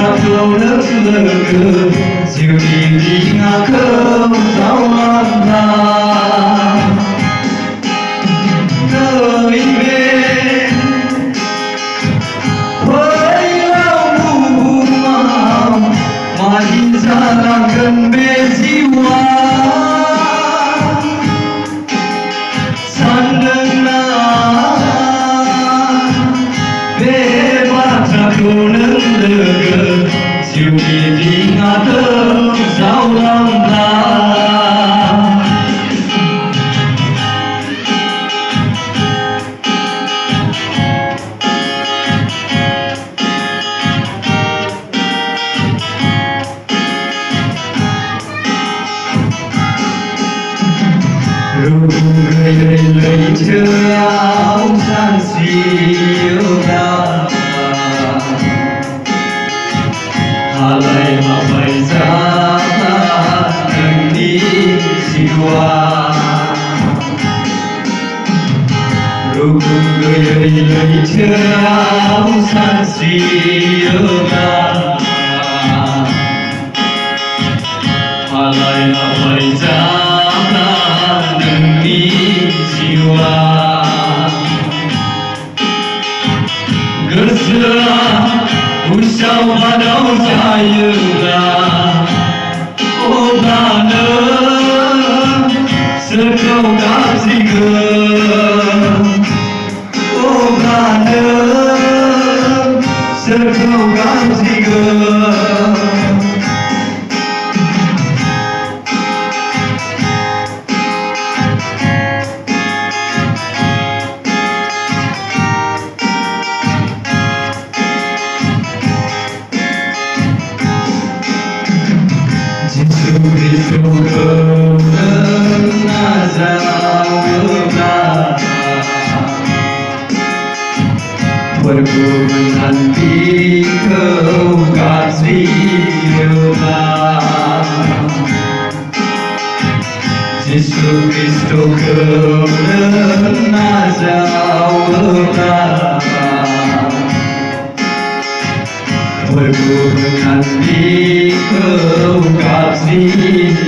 batraku lega Siu diri ngakau zawala Nơi bên Phwilao Bhuhmao Mà đi ra là gần bên jiwa Sandana Về batraku lega Siu diri ngakau zawala người lấy chưa áo san siêu ra hà lại mà phải ra đừng đi siwa người lấy chưa áo san siêu ra hà lại mà phải ra Phwilao Bhuhmao Bodo serkau gaziga Bodo serkau gaziga Kristo Nazareth Perlu menanti kau kasih Yesus Kristo Nazareth Perlu menanti kau kasih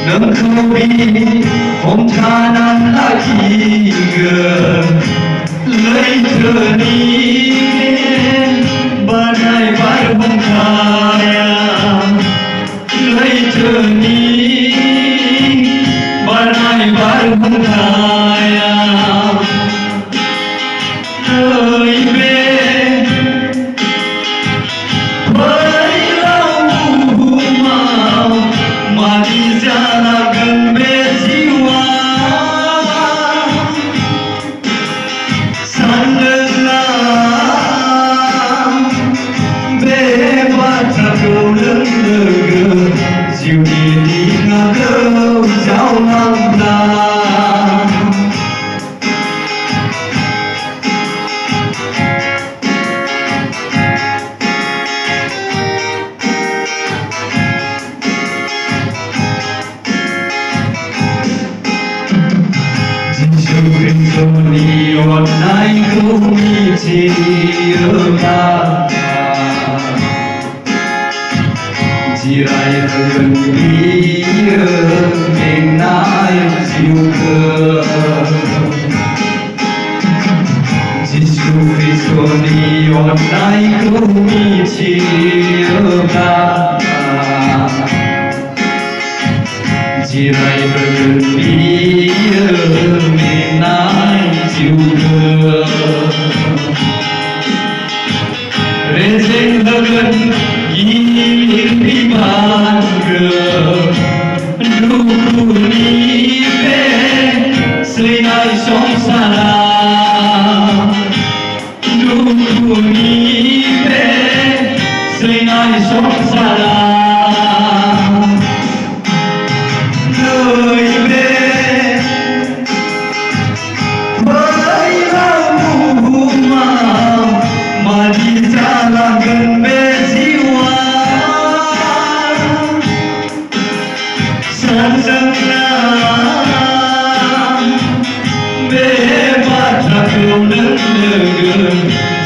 Nâng khâu đi hôm cha nan lagi lấy thơ đi badai berbangkaya lấy thơ đi badai berbangkaya nơi bên Phwilao Bhuhmao mà đi ra là gần bên jiwa Sandana Về batraku lega Siu diri ngakau zawala Kristo ni online community Jirai hơn đi mình nai siêu cơ Giêsu Kristo ni online community Jirai hơn đi mình nai siêu cơ Rezeng bagan gini iman ke Dukuni pe selinai songsara Dukuni pe selinai songsara Nơi bên Phwilao Bhuhmao mà đi ra là gần bên jiwa Sandana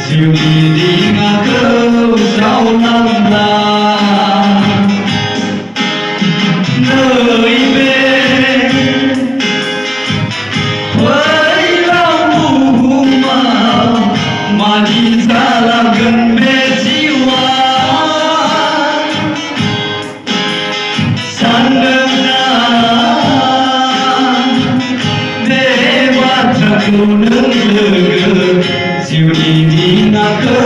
जिउनि दिङाखौ जावलांब्ला नैबे फैलाव बुहुमाव मानि जालांगोन बे जिउआ सानदोंना बे बाथ्राखौ नों लोगो जिउनि दिङाखौ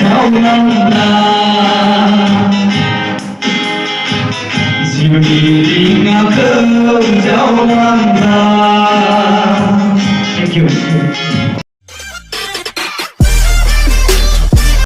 जावलांब्ला जिउनि दिङाखौ जावलांब्ला Thank you.